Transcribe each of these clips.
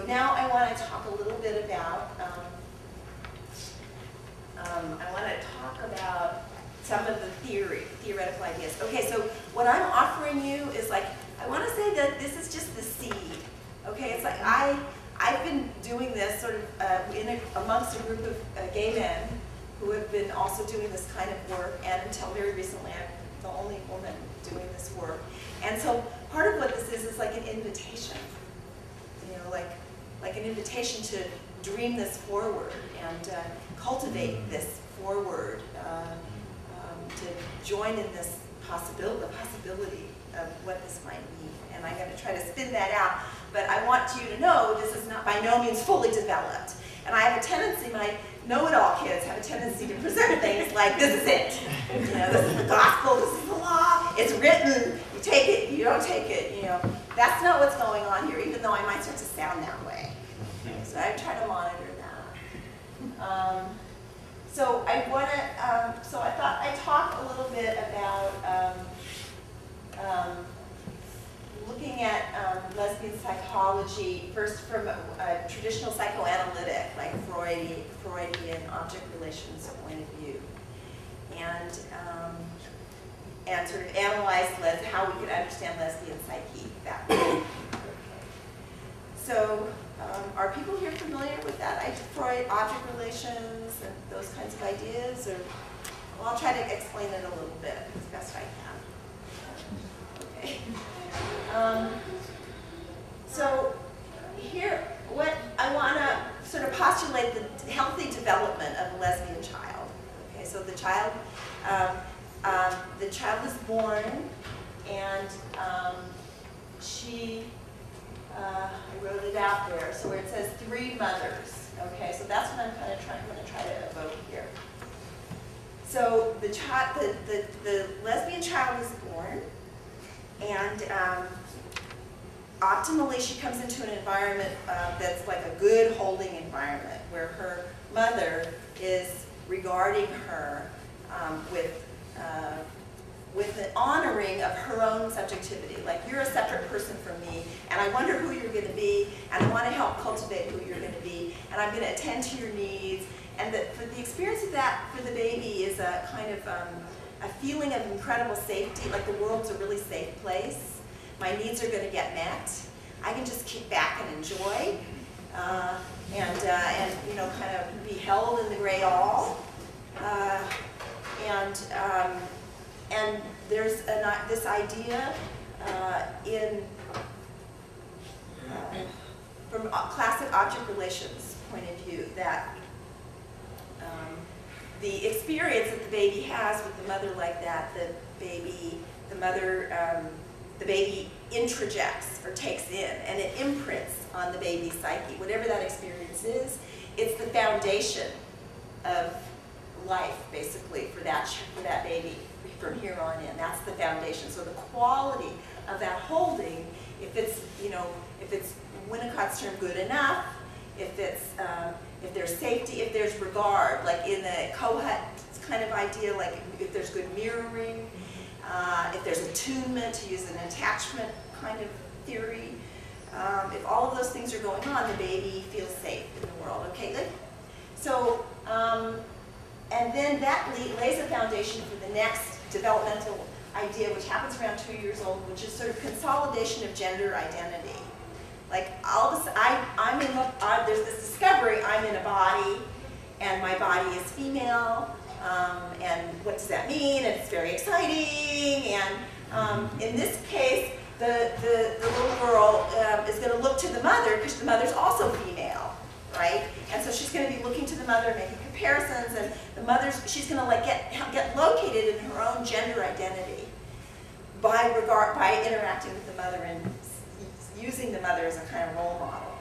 now I want to talk a little bit about, some of the theoretical ideas. Okay, so what I'm offering you is like, I want to say that this is just the seed. Okay, it's like I've been doing this sort of amongst a group of gay men who have been also doing this kind of work, and until very recently I'm the only woman doing this work. And so part of what this is like an invitation, you know, like an invitation to dream this forward and cultivate this forward, to join in this possibility of what this might mean. And I'm going to try to spin that out, but I want you to know this is not by no means fully developed. And I have a tendency, my know-it-all kids have a tendency to present things like, this is it. You know, this is the gospel, this is the law, it's written, you take it, you don't take it, you know. That's not what's going on here, even though I might start to sound that way. So I try to monitor that. So I want to, so I thought I'd talk a little bit about looking at lesbian psychology, first from a traditional psychoanalytic, like Freudian object relations point of view, and sort of analyze how we could understand lesbian psyche that way. Okay. So are people here familiar with that, Freud, object relations, and those kinds of ideas? Or, well, I'll try to explain it a little bit as best I can. Okay. So here, what I want to sort of postulate the healthy development of a lesbian child. Okay, so the child is born, and she, I wrote it out there, so where it says 3 mothers. Okay, so that's what I'm going to try to evoke here. So the lesbian child is born, and optimally she comes into an environment that's like a good holding environment where her mother is regarding her with an honoring of her own subjectivity. Like, you're a separate person from me, and I wonder who you're going to be, and I want to help cultivate who you're going to be, and I'm going to attend to your needs. And for the experience of that for the baby is a kind of a feeling of incredible safety, like the world's a really safe place. My needs are going to get met. I can just kick back and enjoy, and you know, kind of be held in the great all. And there's this idea from classic object relations point of view that the experience that the baby has with the mother like that, the baby introjects or takes in, and it imprints on the baby's psyche. Whatever that experience is, it's the foundation of life, basically, for that baby from here on in. That's the foundation. So the quality of that holding, if it's, you know, if it's Winnicott's term, good enough, if there's safety, if there's regard, like in the Kohut kind of idea, like if there's good mirroring, if there's attunement, to use an attachment kind of theory, if all of those things are going on, the baby feels safe in the world. Okay, good. So, and then that lays a foundation for the next developmental idea, which happens around 2 years old, which is sort of consolidation of gender identity. Like, all of a sudden, there's this discovery, I'm in a body, and my body is female, and what does that mean? And it's very exciting, and in this case, the little girl is going to look to the mother, because the mother's also female, right? And so she's going to be looking to the mother, making comparisons, and the mother's, she's going to like get located in her own gender identity by interacting with the mother and using the mother as a kind of role model.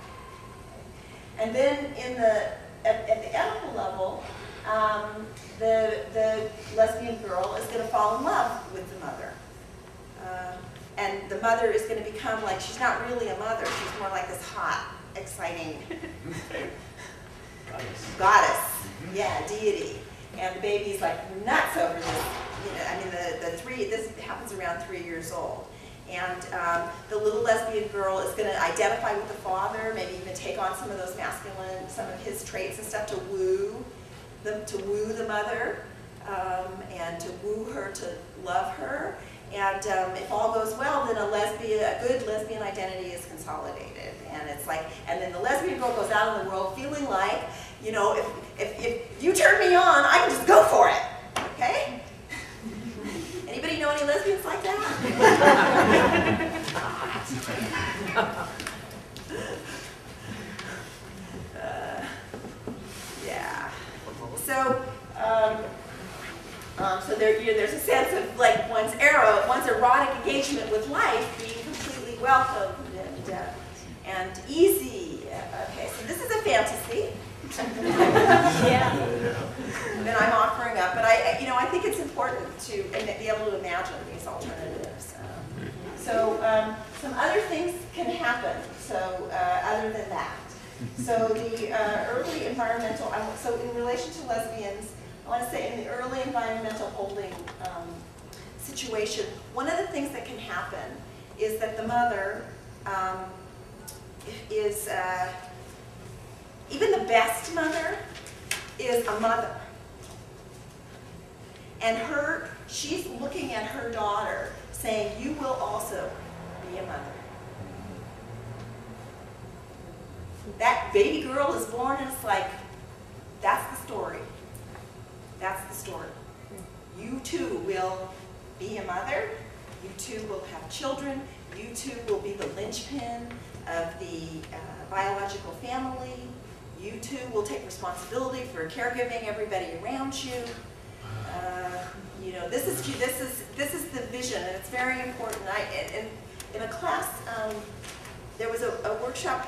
And then at the ethical level, the lesbian girl is going to fall in love with the mother. And the mother is going to become like, she's not really a mother, she's more like this hot, exciting goddess, yeah, deity. And the baby's like nuts over this. You know, I mean, this happens around 3 years old. And the little lesbian girl is going to identify with the father, maybe even take on some of those masculine, some of his traits and stuff to woo the mother, and to woo her to love her. And if all goes well, then a good lesbian identity is consolidated. And it's like, and then the lesbian girl goes out in the world feeling like, you know, if you turn me on, I can just go for it. Okay? Anybody know any lesbians like that? Yeah. So, so there's a sense of like one's erotic engagement with life being completely welcomed and easy. Okay, so this is a fantasy. Yeah. That I'm offering up, but I think it's important to be able to imagine these alternatives. Some other things can happen. So other than that, so the early environmental. So in relation to lesbians, I want to say in the early environmental holding situation, one of the things that can happen is that the mother is even the best mother is a mother. And she's looking at her daughter saying, you will also be a mother. That baby girl is born and it's like, that's the story. That's the story. You too will be a mother. You too will have children. You too will be the linchpin of the biological family. You too will take responsibility for caregiving everybody around you. This is the vision, and it's very important. In a class, there was a workshop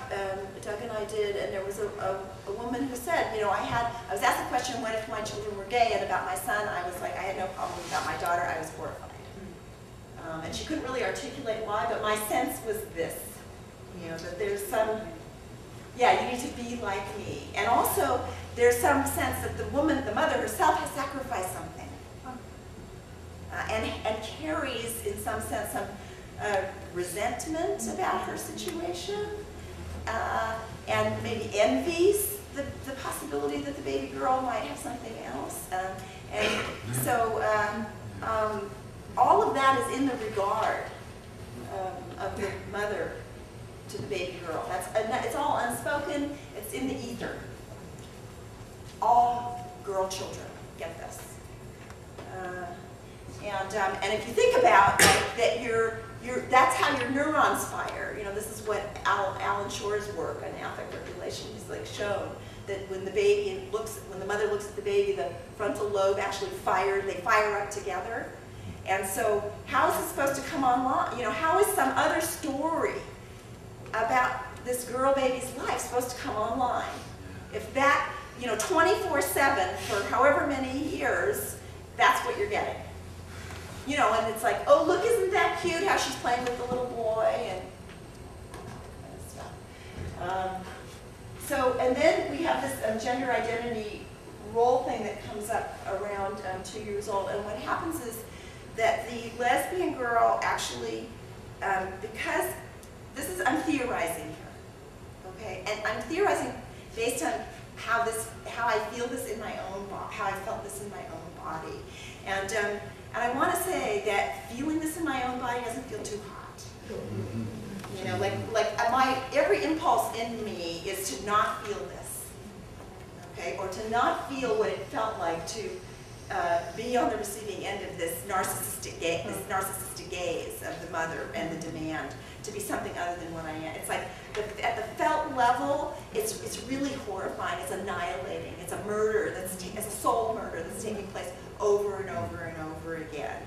Doug and I did, and there was a woman who said, I was asked the question, what if my children were gay? And about my son, I was like, I had no problem. About my daughter, I was horrified. And she couldn't really articulate why, but my sense was this, that there's some, yeah, you need to be like me. And also, there's some sense that the mother herself has sacrificed something. And carries, in some sense, some resentment about her situation, and maybe envies the possibility that the baby girl might have something else. And so all of that is in the regard of the mother to the baby girl. It's all unspoken, it's in the ether. All girl children get this. And if you think about that, that's how your neurons fire. This is what Alan Shore's work on affect regulation has shown, that when the mother looks at the baby, the frontal lobe actually they fire up together. And so, how is this supposed to come online? How is some other story about this girl baby's life supposed to come online? If that, 24/7 for however many years, that's what you're getting. And it's like, oh, look, isn't that cute how she's playing with the little boy and stuff. And then we have this gender identity role thing that comes up around 2 years old. And what happens is that the lesbian girl actually, because I'm theorizing here, okay? And I'm theorizing based on how I feel this in my own body, how I felt this in my own body. And I want to say that feeling this in my own body doesn't feel too hot. Every impulse in me is to not feel this, okay? Or to not feel what it felt like to be on the receiving end of this narcissistic gaze of the mother and the demand to be something other than what I am. It's like, at the felt level, it's really horrifying. It's annihilating. It's a murder it's a soul murder that's taking place over and over and over again.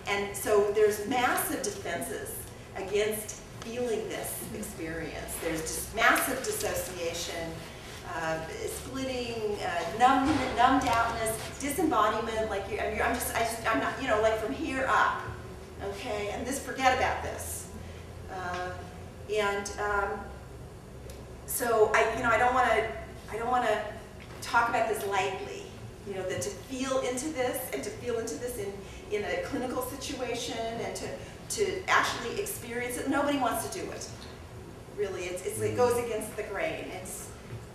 And so there's massive defenses against feeling this experience. There's just massive dissociation, splitting, numbed outness, disembodiment. I'm not, like from here up, okay. And forget about this. So I don't want to talk about this lightly. That to feel into this and to feel into this in a clinical situation and to to actually experience it. Nobody wants to do it. Really, it goes against the grain. It's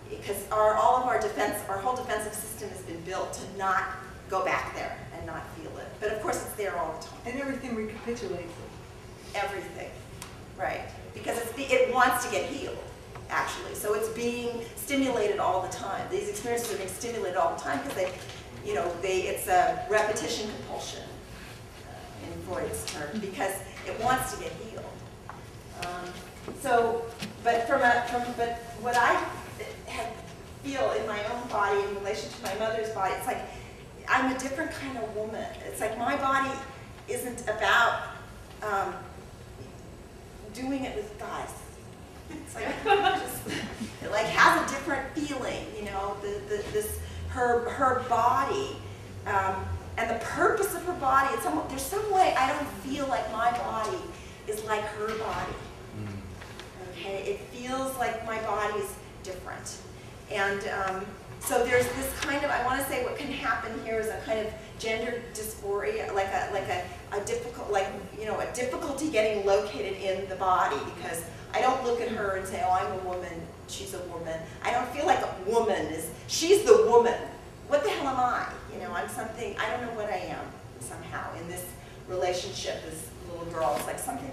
because all of our whole defensive system has been built to not go back there and not feel it. But of course, it's there all the time. And everything recapitulates it. Everything, right? Because it wants to get healed, actually. So it's being stimulated all the time. These experiences are being stimulated all the time because it's a repetition compulsion in Freud's term, because it wants to get healed. But what I feel in my own body in relation to my mother's body, it's like I'm a different kind of woman. It's like my body isn't about doing it with guys. It's like it like has a different feeling, you know. Her body and the purpose of her body. There's some way I don't feel like my body is like her body. Okay, it feels like my body's different, and so there's this kind of, I want to say what can happen here is a kind of gender dysphoria, like a difficulty getting located in the body, because I don't look at her and say, oh, I'm a woman, she's a woman. I don't feel like a woman she's the woman. What the hell am I? You know, I'm something, I don't know what I am somehow in this relationship, this little girl. It's like something,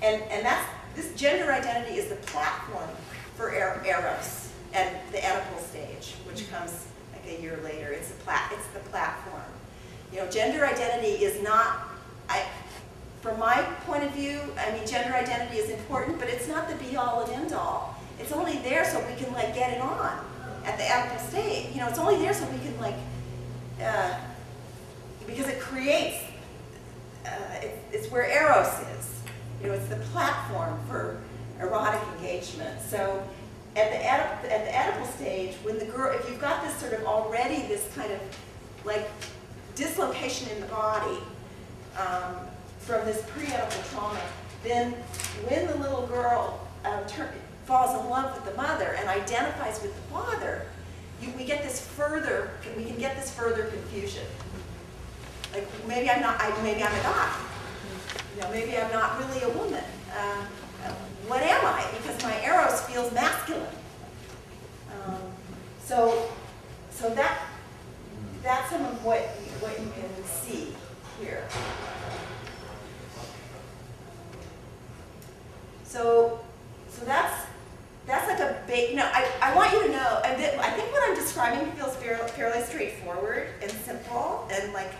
and this gender identity is the platform for Eros and the Oedipal stage, which comes like a year later. It's the platform. You know, gender identity is not, from my point of view, I mean, gender identity is important, but it's not the be-all and end-all. It's only there so we can like get it on at the Oedipal stage. You know, it's only there so we can like, because it creates, it's where Eros is. You know, it's the platform for erotic engagement. So at the Oedipal stage, when the girl, if you've got this sort of already this kind of like dislocation in the body from this pre-Oedipal trauma, then when the little girl falls in love with the mother and identifies with the father, we can get this further confusion. Like maybe I'm not, maybe I'm a guy. You know, maybe I'm not really a woman. What am I? Because my Eros feels masculine. So that's some of what you can see here. So that's like a big. No, I want you to know. I think what I'm describing feels fairly straightforward and simple and like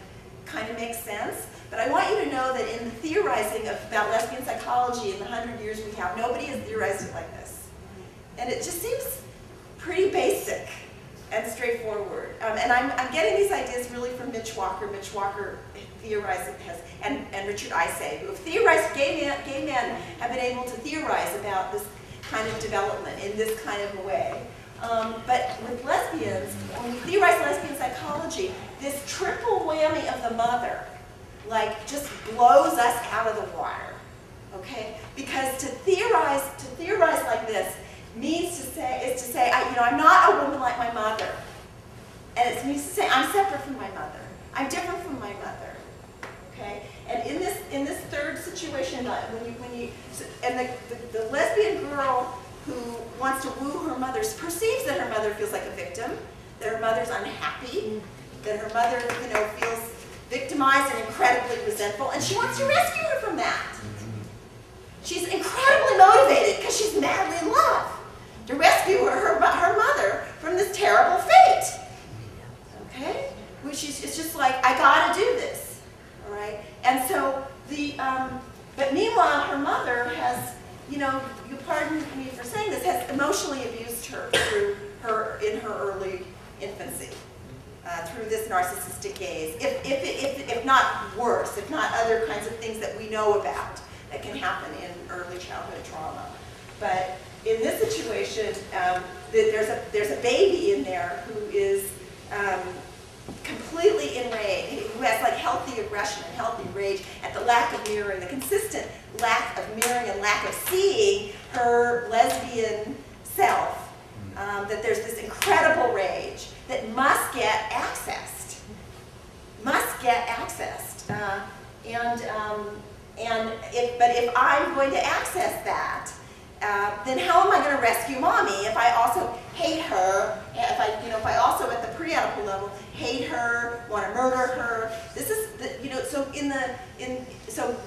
kind of makes sense. But I want you to know that in the theorizing about lesbian psychology in the 100 years we have, nobody has theorized it like this. And it just seems pretty basic and straightforward. And I'm getting these ideas really from Mitch Walker. Mitch Walker theorized it and Richard Isay, who have theorized, gay men have been able to theorize about this kind of development in this kind of a way. But with lesbians, when we theorize lesbian psychology, this triple whammy of the mother, like, just blows us out of the water, okay? Because to theorize like this means to say, I'm not a woman like my mother, and it means to say I'm separate from my mother, I'm different from my mother, okay? And in this third situation, the lesbian girl who wants to woo her mother perceives that her mother feels like a victim, that her mother's unhappy, that her mother, feels victimized and incredibly resentful, and she wants to rescue her from that. She's incredibly motivated because she's madly in love to rescue her mother from this terrible fate. Okay? It's just like, I gotta do this. All right? And so but meanwhile, her mother has, you pardon me for saying this, has emotionally abused her in her early infancy. Through this narcissistic gaze, if not worse, if not other kinds of things that we know about that can happen in early childhood trauma. But in this situation, there's a baby in there who is completely enraged, who has like healthy aggression and healthy rage at the lack of mirroring, the consistent lack of mirroring and lack of seeing her lesbian self. That there's this incredible rage that must get accessed. But if I'm going to access that, then how am I going to rescue mommy if I also hate her? If I also at the pre-edible level hate her, want to murder her? This is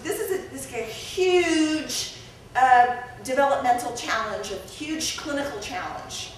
this is a huge developmental challenge, a huge clinical challenge